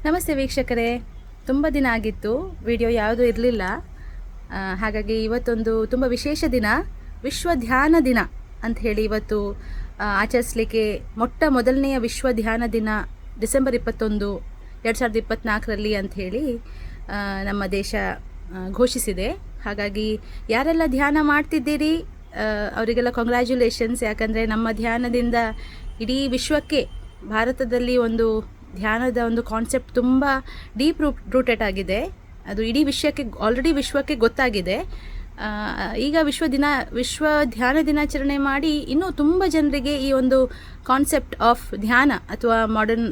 ನಮಸ್ತೆ ವೀಕ್ಷಕರೇ, ತುಂಬ ದಿನ ಆಗಿತ್ತು ವಿಡಿಯೋ ಯಾವುದೂ ಇರಲಿಲ್ಲ. ಹಾಗಾಗಿ ಇವತ್ತೊಂದು ತುಂಬ ವಿಶೇಷ ದಿನ, ವಿಶ್ವ ಧ್ಯಾನ ದಿನ ಅಂತ ಹೇಳಿ ಇವತ್ತು ಆಚರಿಸಲಿಕ್ಕೆ ಮೊದಲನೆಯ ವಿಶ್ವ ಧ್ಯಾನ ದಿನ ಡಿಸೆಂಬರ್ 21, 2024ರಲ್ಲಿ ಅಂಥೇಳಿ ನಮ್ಮ ದೇಶ ಘೋಷಿಸಿದೆ. ಹಾಗಾಗಿ ಯಾರೆಲ್ಲ ಧ್ಯಾನ ಮಾಡ್ತಿದ್ದೀರಿ ಅವರಿಗೆಲ್ಲ ಕಂಗ್ರ್ಯಾಚುಲೇಷನ್ಸ್. ಯಾಕಂದರೆ ನಮ್ಮ ಧ್ಯಾನದಿಂದ ಇಡೀ ವಿಶ್ವಕ್ಕೆ, ಭಾರತದಲ್ಲಿ ಒಂದು ಧ್ಯಾನದ ಒಂದು ಕಾನ್ಸೆಪ್ಟ್ ತುಂಬ ಡೀಪ್ ರೂಟೆಡ್ ಆಗಿದೆ. ಅದು ಇಡೀ ಆಲ್ರೆಡಿ ವಿಶ್ವಕ್ಕೆ ಗೊತ್ತಾಗಿದೆ. ಈಗ ವಿಶ್ವ ಧ್ಯಾನ ದಿನಾಚರಣೆ ಮಾಡಿ ಇನ್ನೂ ತುಂಬ ಜನರಿಗೆ ಈ ಒಂದು ಕಾನ್ಸೆಪ್ಟ್ ಆಫ್ ಧ್ಯಾನ ಅಥವಾ ಮಾಡರ್ನ್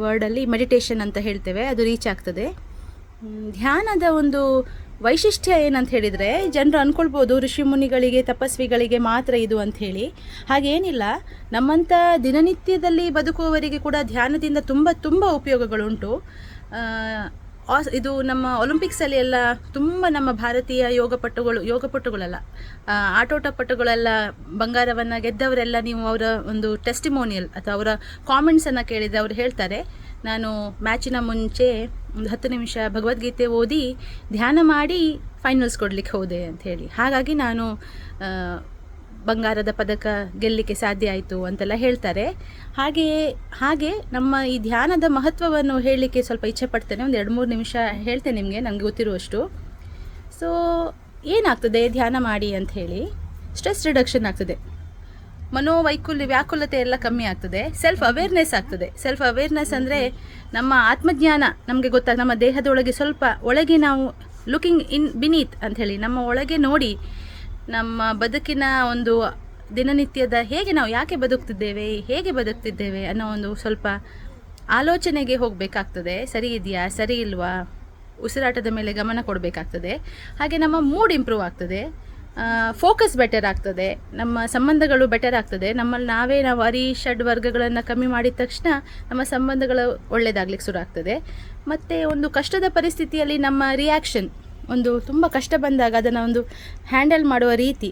ವರ್ಡಲ್ಲಿ ಮೆಡಿಟೇಷನ್ ಅಂತ ಹೇಳ್ತೇವೆ, ಅದು ರೀಚ್ ಆಗ್ತದೆ. ಧ್ಯಾನದ ಒಂದು ವೈಶಿಷ್ಟ್ಯ ಏನಂತ ಹೇಳಿದರೆ, ಜನರು ಅಂದ್ಕೊಳ್ಬೋದು ಋಷಿ ಮುನಿಗಳಿಗೆ, ತಪಸ್ವಿಗಳಿಗೆ ಮಾತ್ರ ಇದು ಅಂಥೇಳಿ. ಹಾಗೇನಿಲ್ಲ, ನಮ್ಮಂಥ ದಿನನಿತ್ಯದಲ್ಲಿ ಬದುಕುವವರಿಗೆ ಕೂಡ ಧ್ಯಾನದಿಂದ ತುಂಬ ಉಪಯೋಗಗಳುಂಟು. ಇದು ನಮ್ಮ ಒಲಿಂಪಿಕ್ಸಲ್ಲಿ ಎಲ್ಲ ತುಂಬ ನಮ್ಮ ಭಾರತೀಯ ಯೋಗಪಟುಗಳಲ್ಲ, ಆಟೋಟ ಪಟುಗಳೆಲ್ಲ ಬಂಗಾರವನ್ನು ಗೆದ್ದವರೆಲ್ಲ ನೀವು ಅವರ ಒಂದು ಟೆಸ್ಟಿಮೋನಿಯಲ್ ಅಥವಾ ಅವರ ಕಾಮೆಂಟ್ಸನ್ನು ಕೇಳಿದರೆ ಅವರು ಹೇಳ್ತಾರೆ, ನಾನು ಮ್ಯಾಚಿನ ಮುಂಚೆ ಒಂದು 10 ನಿಮಿಷ ಭಗವದ್ಗೀತೆ ಓದಿ ಧ್ಯಾನ ಮಾಡಿ ಫೈನಲ್ಸ್ ಕೊಡಲಿಕ್ಕೆ ಹೋದೆ ಅಂಥೇಳಿ. ಹಾಗಾಗಿ ನಾನು ಬಂಗಾರದ ಪದಕ ಗೆಲ್ಲಲಿಕ್ಕೆ ಸಾಧ್ಯ ಆಯಿತು ಅಂತೆಲ್ಲ ಹೇಳ್ತಾರೆ. ಹಾಗೆ ನಮ್ಮ ಈ ಧ್ಯಾನದ ಮಹತ್ವವನ್ನು ಹೇಳಲಿಕ್ಕೆ ಸ್ವಲ್ಪ ಇಚ್ಛೆ ಪಡ್ತೇನೆ. ಒಂದು 2-3 ನಿಮಿಷ ಹೇಳ್ತೇನೆ ನಿಮಗೆ, ನನಗೆ ಗೊತ್ತಿರುವಷ್ಟು. ಸೊ ಏನಾಗ್ತದೆ ಧ್ಯಾನ ಮಾಡಿ ಅಂಥೇಳಿ? ಸ್ಟ್ರೆಸ್ ರಿಡಕ್ಷನ್ ಆಗ್ತದೆ, ವ್ಯಾಕುಲತೆ ಎಲ್ಲ ಕಮ್ಮಿ ಆಗ್ತದೆ, ಸೆಲ್ಫ್ ಅವೇರ್ನೆಸ್ ಆಗ್ತದೆ. ಸೆಲ್ಫ್ ಅವೇರ್ನೆಸ್ ಅಂದರೆ ನಮ್ಮ ಆತ್ಮಜ್ಞಾನ ನಮಗೆ ನಮ್ಮ ದೇಹದೊಳಗೆ ಸ್ವಲ್ಪ ಒಳಗೆ ನಾವು ಲುಕಿಂಗ್ ಇನ್ ಬಿನೀತ್ ಅಂಥೇಳಿ, ನಮ್ಮ ಒಳಗೆ ನೋಡಿ ನಮ್ಮ ಬದುಕಿನ ಒಂದು ದಿನನಿತ್ಯದ ನಾವು ಯಾಕೆ ಬದುಕ್ತಿದ್ದೇವೆ ಅನ್ನೋ ಒಂದು ಸ್ವಲ್ಪ ಆಲೋಚನೆಗೆ ಹೋಗಬೇಕಾಗ್ತದೆ. ಸರಿ ಇದೆಯಾ, ಸರಿ ಇಲ್ವಾ, ಉಸಿರಾಟದ ಮೇಲೆ ಗಮನ ಕೊಡಬೇಕಾಗ್ತದೆ. ಹಾಗೆ ನಮ್ಮ ಮೂಡ್ ಇಂಪ್ರೂವ್ ಆಗ್ತದೆ, ಫೋಕಸ್ ಬೆಟರ್ ಆಗ್ತದೆ, ನಮ್ಮ ಸಂಬಂಧಗಳು ಬೆಟರ್ ಆಗ್ತದೆ. ನಾವು ಅರಿಷಡ್ ವರ್ಗಗಳನ್ನು ಕಮ್ಮಿ ಮಾಡಿದ ತಕ್ಷಣ ನಮ್ಮ ಸಂಬಂಧಗಳು ಒಳ್ಳೆಯದಾಗ್ಲಿಕ್ಕೆ ಶುರು ಆಗ್ತದೆ. ಮತ್ತು ಒಂದು ಕಷ್ಟದ ಪರಿಸ್ಥಿತಿಯಲ್ಲಿ ನಮ್ಮ ರಿಯಾಕ್ಷನ್, ಒಂದು ತುಂಬ ಕಷ್ಟ ಬಂದಾಗ ಅದನ್ನು ಒಂದು ಹ್ಯಾಂಡಲ್ ಮಾಡುವ ರೀತಿ,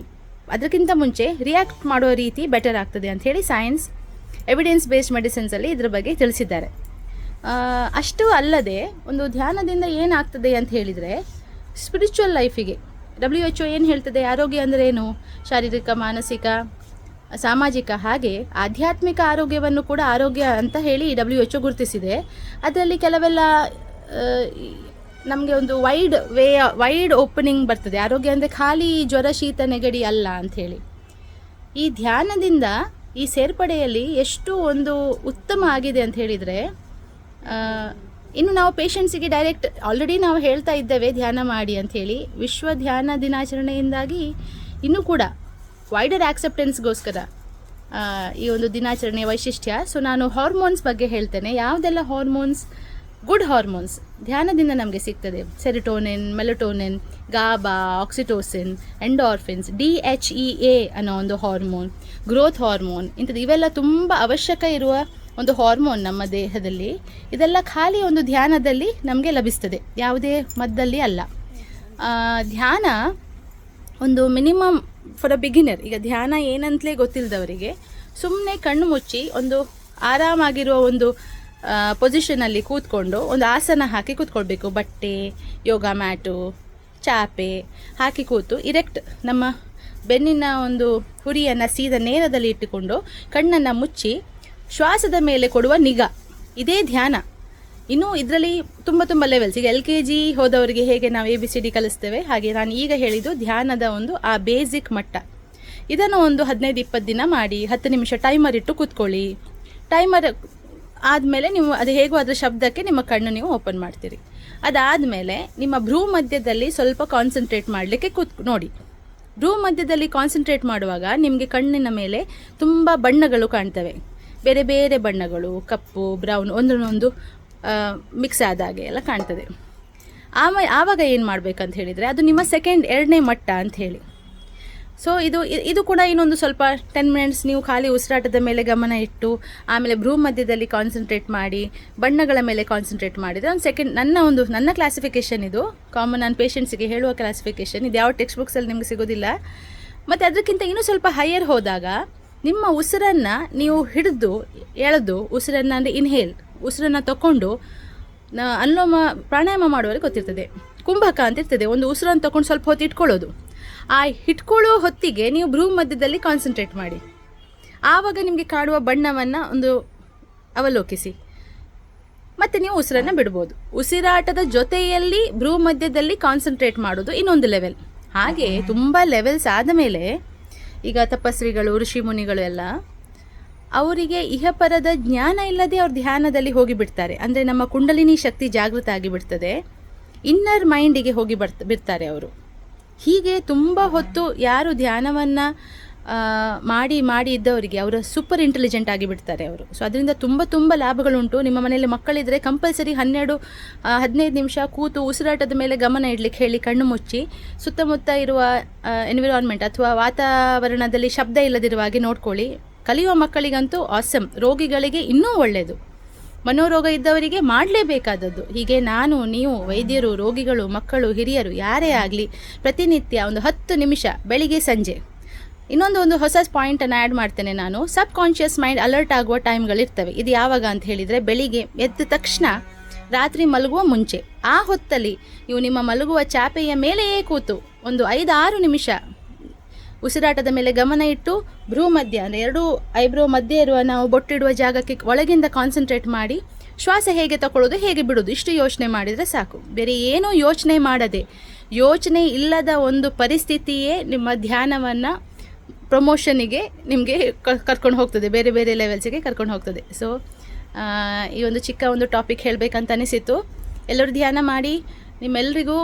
ಅದಕ್ಕಿಂತ ಮುಂಚೆ ರಿಯಾಕ್ಟ್ ಮಾಡುವ ರೀತಿ ಬೆಟರ್ ಆಗ್ತದೆ ಅಂಥೇಳಿ ಸೈನ್ಸ್, ಎವಿಡೆನ್ಸ್ ಬೇಸ್ಡ್ ಮೆಡಿಸಿನ್ಸಲ್ಲಿ ಇದ್ರ ಬಗ್ಗೆ ತಿಳಿಸಿದ್ದಾರೆ. ಅಷ್ಟು ಅಲ್ಲದೆ ಒಂದು ಧ್ಯಾನದಿಂದ ಏನಾಗ್ತದೆ ಅಂತ ಹೇಳಿದರೆ, ಸ್ಪಿರಿಚುವಲ್ ಲೈಫಿಗೆ WHO ಏನು ಹೇಳ್ತದೆ, ಆರೋಗ್ಯ ಅಂದರೆ ಏನು, ಶಾರೀರಿಕ, ಮಾನಸಿಕ, ಸಾಮಾಜಿಕ, ಹಾಗೆ ಆಧ್ಯಾತ್ಮಿಕ ಆರೋಗ್ಯವನ್ನು ಕೂಡ ಆರೋಗ್ಯ ಅಂತ ಹೇಳಿ WHO ಗುರುತಿಸಿದೆ. ಅದರಲ್ಲಿ ಕೆಲವೆಲ್ಲ ನಮಗೆ ಒಂದು ವೈಡ್ ಓಪನಿಂಗ್ ಬರ್ತದೆ. ಆರೋಗ್ಯ ಅಂದರೆ ಖಾಲಿ ಜ್ವರ, ಶೀತ, ನೆಗಡಿ ಅಲ್ಲ ಅಂಥೇಳಿ. ಈ ಧ್ಯಾನದಿಂದ ಈ ಸೇರ್ಪಡೆಯಲ್ಲಿ ಎಷ್ಟು ಒಂದು ಉತ್ತಮ ಆಗಿದೆ ಅಂತ ಹೇಳಿದರೆ, ಇನ್ನು ನಾವು ಪೇಷಂಟ್ಸಿಗೆ ಡೈರೆಕ್ಟ್ ಆಲ್ರೆಡಿ ನಾವು ಹೇಳ್ತಾ ಇದ್ದೇವೆ ಧ್ಯಾನ ಮಾಡಿ ಅಂಥೇಳಿ. ವಿಶ್ವ ಧ್ಯಾನ ದಿನಾಚರಣೆಯಿಂದಾಗಿ ಇನ್ನೂ ಕೂಡ ವೈಡರ್ ಆಕ್ಸೆಪ್ಟೆನ್ಸ್ಗೋಸ್ಕರ ಈ ಒಂದು ದಿನಾಚರಣೆಯ ವೈಶಿಷ್ಟ್ಯ. ಸೊ ನಾನು ಹಾರ್ಮೋನ್ಸ್ ಬಗ್ಗೆ ಹೇಳ್ತೇನೆ. ಯಾವುದೆಲ್ಲ ಹಾರ್ಮೋನ್ಸ್, ಗುಡ್ ಹಾರ್ಮೋನ್ಸ್ ಧ್ಯಾನದಿಂದ ನಮಗೆ ಸಿಗ್ತದೆ. ಸೆರಿಟೋನಿನ್, melatonin, Gaba, oxytocin, endorphins, DHEA ಅನ್ನೋ ಒಂದು ಹಾರ್ಮೋನ್, ಗ್ರೋತ್ ಹಾರ್ಮೋನ್, ಇಂಥದ್ದು ಇವೆಲ್ಲ ತುಂಬ ಅವಶ್ಯಕ ಇರುವ ಒಂದು ಹಾರ್ಮೋನ್ ನಮ್ಮ ದೇಹದಲ್ಲಿ. ಇದೆಲ್ಲ ಖಾಲಿ ಒಂದು ಧ್ಯಾನದಲ್ಲಿ ನಮಗೆ ಲಭಿಸ್ತದೆ, ಯಾವುದೇ ಮದ್ದಲ್ಲಿ ಅಲ್ಲ. ಧ್ಯಾನ ಒಂದು ಮಿನಿಮಮ್ ಫಾರ್ ಅ ಬಿಗಿನರ್. ಈಗ ಧ್ಯಾನ ಏನಂತಲೇ ಗೊತ್ತಿಲ್ಲದವರಿಗೆ ಸುಮ್ಮನೆ ಕಣ್ಣು ಮುಚ್ಚಿ ಒಂದು ಆರಾಮಾಗಿರುವ ಒಂದು ಪೊಸಿಷನಲ್ಲಿ ಕೂತ್ಕೊಂಡು ಒಂದು ಆಸನ ಹಾಕಿ ಕೂತ್ಕೊಳ್ಬೇಕು. ಬಟ್ಟೆ, ಯೋಗ ಮ್ಯಾಟು, ಚಾಪೆ ಹಾಕಿ ಕೂತು ಇರೆಕ್ಟ್ ನಮ್ಮ ಬೆನ್ನಿನ ಒಂದು ಹುರಿಯನ್ನು ಸೀದಾ ನೇರದಲ್ಲಿ ಇಟ್ಟುಕೊಂಡು ಕಣ್ಣನ್ನು ಮುಚ್ಚಿ ಶ್ವಾಸದ ಮೇಲೆ ಕೊಡುವ ನಿಗಾ, ಇದೇ ಧ್ಯಾನ. ಇನ್ನು ಇದರಲ್ಲಿ ತುಂಬ ಲೆವೆಲ್ಸ್. ಈಗ LKG ಹೋದವರಿಗೆ ಹೇಗೆ ನಾವು ABCD ಕಲಿಸ್ತೇವೆ, ಹಾಗೆ ನಾನು ಈಗ ಹೇಳಿದ್ದು ಧ್ಯಾನದ ಒಂದು ಆ ಬೇಸಿಕ್ ಮಟ್ಟ. ಇದನ್ನು ಒಂದು 15-20 ದಿನ ಮಾಡಿ 10 ನಿಮಿಷ ಟೈಮರ್ ಇಟ್ಟು ಕೂತ್ಕೊಳ್ಳಿ. ಟೈಮರ್ ಆದಮೇಲೆ ನೀವು ಅದು ಹೇಗೋ ಅದರ ಶಬ್ದಕ್ಕೆ ನಿಮ್ಮ ಕಣ್ಣು ನೀವು ಓಪನ್ ಮಾಡ್ತೀರಿ. ಅದಾದಮೇಲೆ ನಿಮ್ಮ ಭ್ರೂ ಮಧ್ಯದಲ್ಲಿ ಸ್ವಲ್ಪ ಕಾನ್ಸಂಟ್ರೇಟ್ ಮಾಡಲಿಕ್ಕೆ ನೋಡಿ. ಭ್ರೂ ಮಧ್ಯದಲ್ಲಿ ಕಾನ್ಸಂಟ್ರೇಟ್ ಮಾಡುವಾಗ ನಿಮಗೆ ಕಣ್ಣಿನ ಮೇಲೆ ತುಂಬ ಬಣ್ಣಗಳು ಕಾಣ್ತವೆ, ಬೇರೆ ಬೇರೆ ಬಣ್ಣಗಳು, ಕಪ್ಪು, ಬ್ರೌನ್, ಒಂದೊಂದು ಮಿಕ್ಸ್ ಆದಾಗೆ ಎಲ್ಲ ಕಾಣ್ತದೆ. ಆವಾಗ ಏನು ಮಾಡಬೇಕಂತ ಹೇಳಿದರೆ, ಅದು ನಿಮ್ಮ ಎರಡನೇ ಮಟ್ಟ ಅಂಥೇಳಿ. ಸೊ ಇದು ಕೂಡ ಇನ್ನೊಂದು ಸ್ವಲ್ಪ 10 ಮಿನಿಟ್ಸ್ ನೀವು ಖಾಲಿ ಉಸಿರಾಟದ ಮೇಲೆ ಗಮನ ಇಟ್ಟು ಆಮೇಲೆ ಭ್ರೂ ಮಧ್ಯದಲ್ಲಿ ಕಾನ್ಸಂಟ್ರೇಟ್ ಮಾಡಿ ಬಣ್ಣಗಳ ಮೇಲೆ ಕಾನ್ಸಂಟ್ರೇಟ್ ಮಾಡಿದರೆ ನನ್ನ ಕ್ಲಾಸಿಫಿಕೇಷನ್ ಇದು ಕಾಮನ್. ನಾನು ಪೇಷಂಟ್ಸಿಗೆ ಹೇಳುವ ಕ್ಲಾಸಿಫಿಕೇಷನ್ ಇದು, ಯಾವ ಟೆಕ್ಸ್ಟ್ ಬುಕ್ಸಲ್ಲಿ ನಿಮಗೆ ಸಿಗೋದಿಲ್ಲ. ಮತ್ತು ಅದಕ್ಕಿಂತ ಇನ್ನೂ ಸ್ವಲ್ಪ ಹೈಯರ್ ಹೋದಾಗ ನಿಮ್ಮ ಉಸಿರನ್ನು ನೀವು ಹಿಡಿದು ಎಳೆದು ಉಸಿರನ್ನು ಅಂದರೆ ಇನ್ಹೇಲ್ ಉಸಿರನ್ನು ತಗೊಂಡು ಅನುಲೋಮ ಪ್ರಾಣಾಯಾಮ ಮಾಡುವವರಿಗೆ ಗೊತ್ತಿರ್ತದೆ. ಕುಂಭಕ ಅಂತ ಇರ್ತದೆ, ಒಂದು ಉಸಿರನ್ನು ತಗೊಂಡು ಸ್ವಲ್ಪ ಹೊತ್ತು ಇಟ್ಕೊಳ್ಳೋದು. ಆ ಇಟ್ಕೊಳ್ಳೋ ಹೊತ್ತಿಗೆ ನೀವು ಭ್ರೂ ಮಧ್ಯದಲ್ಲಿ ಕಾನ್ಸಂಟ್ರೇಟ್ ಮಾಡಿ. ಆವಾಗ ನಿಮಗೆ ಕಾಡುವ ಬಣ್ಣವನ್ನು ಒಂದು ಅವಲೋಕಿಸಿ, ಮತ್ತು ನೀವು ಉಸಿರನ್ನು ಬಿಡ್ಬೋದು. ಉಸಿರಾಟದ ಜೊತೆಯಲ್ಲಿ ಭ್ರೂ ಮಧ್ಯದಲ್ಲಿ ಕಾನ್ಸಂಟ್ರೇಟ್ ಮಾಡೋದು ಇನ್ನೊಂದು ಲೆವೆಲ್. ಹಾಗೆ ತುಂಬ ಲೆವೆಲ್ಸ್ ಆದ ಮೇಲೆ ಈಗ ತಪಸ್ವಿಗಳು, ಋಷಿ ಮುನಿಗಳು ಎಲ್ಲ ಅವರಿಗೆ ಇಹಪರದ ಜ್ಞಾನ ಇಲ್ಲದೆ ಅವ್ರು ಧ್ಯಾನದಲ್ಲಿ ಹೋಗಿಬಿಡ್ತಾರೆ. ಅಂದರೆ ನಮ್ಮ ಕುಂಡಲಿನಿ ಶಕ್ತಿ ಜಾಗೃತ ಆಗಿಬಿಡ್ತದೆ, ಇನ್ನರ್ ಮೈಂಡಿಗೆ ಹೋಗಿ ಬಿಡ್ತಾರೆ ಅವರು. ಹೀಗೆ ತುಂಬ ಹೊತ್ತು ಯಾರು ಧ್ಯಾನವನ್ನು ಮಾಡಿ ಇದ್ದವರಿಗೆ ಅವರು ಸೂಪರ್ ಇಂಟೆಲಿಜೆಂಟ್ ಆಗಿಬಿಡ್ತಾರೆ ಅವರು. ಸೊ ಅದರಿಂದ ತುಂಬ ಲಾಭಗಳುಂಟು. ನಿಮ್ಮ ಮನೆಯಲ್ಲಿ ಮಕ್ಕಳಿದ್ದರೆ ಕಂಪಲ್ಸರಿ 12-15 ನಿಮಿಷ ಕೂತು ಉಸಿರಾಟದ ಮೇಲೆ ಗಮನ ಇಡಲಿಕ್ಕೆ ಹೇಳಿ, ಕಣ್ಣು ಮುಚ್ಚಿ ಸುತ್ತಮುತ್ತ ಇರುವ ಎನ್ವಿರಾನ್ಮೆಂಟ್ ಅಥವಾ ವಾತಾವರಣದಲ್ಲಿ ಶಬ್ದ ಇಲ್ಲದಿರುವ ಹಾಗೆ ನೋಡ್ಕೊಳ್ಳಿ. ಕಲಿಯುವ ಮಕ್ಕಳಿಗಂತೂ ಆಸಮ್, ರೋಗಿಗಳಿಗೆ ಇನ್ನೂ ಒಳ್ಳೆಯದು. ಮನೋರೋಗ ಇದ್ದವರಿಗೆ ಮಾಡಲೇಬೇಕಾದದ್ದು. ಹೀಗೆ ನಾನು, ನೀವು, ವೈದ್ಯರು, ರೋಗಿಗಳು, ಮಕ್ಕಳು, ಹಿರಿಯರು ಯಾರೇ ಆಗಲಿ ಪ್ರತಿನಿತ್ಯ ಒಂದು 10 ನಿಮಿಷ ಬೆಳಿಗ್ಗೆ ಸಂಜೆ. ಇನ್ನೊಂದು ಹೊಸ ಪಾಯಿಂಟನ್ನು ಆ್ಯಡ್ ಮಾಡ್ತೇನೆ ನಾನು. ಸಬ್ ಕಾನ್ಷಿಯಸ್ ಮೈಂಡ್ ಅಲರ್ಟ್ ಆಗುವ ಟೈಮ್ಗಳಿರ್ತವೆ. ಇದು ಯಾವಾಗ ಅಂತ ಹೇಳಿದರೆ, ಬೆಳಿಗ್ಗೆ ಎದ್ದ ತಕ್ಷಣ ರಾತ್ರಿ ಮಲಗುವ ಮುಂಚೆ. ಆ ಹೊತ್ತಲ್ಲಿ ನೀವು ನಿಮ್ಮ ಮಲಗುವ ಚಾಪೆಯ ಮೇಲೆಯೇ ಕೂತು ಒಂದು 5-6 ನಿಮಿಷ ಉಸಿರಾಟದ ಮೇಲೆ ಗಮನ ಇಟ್ಟು ಭ್ರೂ ಮಧ್ಯ ಅಂದರೆ 2 ಐಬ್ರೋ ಮಧ್ಯೆ ಇರುವ ನಾವು ಬೊಟ್ಟಿಡುವ ಜಾಗಕ್ಕೆ ಒಳಗಿಂದ ಕಾನ್ಸಂಟ್ರೇಟ್ ಮಾಡಿ ಶ್ವಾಸ ಹೇಗೆ ತಗೊಳ್ಳೋದು, ಹೇಗೆ ಬಿಡೋದು, ಇಷ್ಟು ಯೋಚನೆ ಮಾಡಿದರೆ ಸಾಕು. ಬೇರೆ ಏನೂ ಯೋಚನೆ ಮಾಡದೆ, ಯೋಚನೆ ಇಲ್ಲದ ಒಂದು ಪರಿಸ್ಥಿತಿಯೇ ನಿಮ್ಮ ಧ್ಯಾನವನ್ನು ಪ್ರಮೋಷನಿಗೆ ನಿಮಗೆ ಕರ್ಕೊಂಡು ಹೋಗ್ತದೆ, ಬೇರೆ ಬೇರೆ ಲೆವೆಲ್ಸಿಗೆ ಕರ್ಕೊಂಡು ಹೋಗ್ತದೆ. ಸೊ ಈ ಒಂದು ಚಿಕ್ಕ ಒಂದು ಟಾಪಿಕ್ ಹೇಳಬೇಕಂತ ಅನಿಸಿತು. ಎಲ್ಲರೂ ಧ್ಯಾನ ಮಾಡಿ. ನಿಮ್ಮೆಲ್ಲರಿಗೂ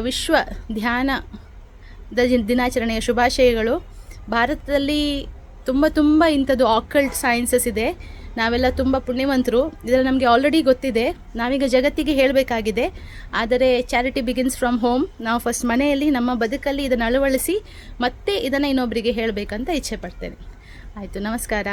ವಿಶ್ವ ಧ್ಯಾನ ದಿನಾಚರಣೆಯ ಶುಭಾಶಯಗಳು. ಭಾರತದಲ್ಲಿ ತುಂಬ ಇಂಥದ್ದು ಆಕಲ್ಟ್ ಸೈನ್ಸಸ್ ಇದೆ. ನಾವೆಲ್ಲ ತುಂಬ ಪುಣ್ಯವಂತರು. ಇದರಲ್ಲಿ ನಮಗೆ ಆಲ್ರೆಡಿ ಗೊತ್ತಿದೆ, ನಾವೀಗ ಜಗತ್ತಿಗೆ ಹೇಳಬೇಕಾಗಿದೆ. ಆದರೆ ಚಾರಿಟಿ ಬಿಗಿನ್ಸ್ ಫ್ರಮ್ ಹೋಮ್. ನಾವು ಫಸ್ಟ್ ಮನೆಯಲ್ಲಿ ನಮ್ಮ ಬದುಕಲ್ಲಿ ಇದನ್ನು ಅಳವಡಿಸಿ ಮತ್ತೆ ಇದನ್ನು ಇನ್ನೊಬ್ಬರಿಗೆ ಹೇಳಬೇಕಂತ ಇಚ್ಛೆ ಪಡ್ತೇನೆ. ಆಯಿತು, ನಮಸ್ಕಾರ.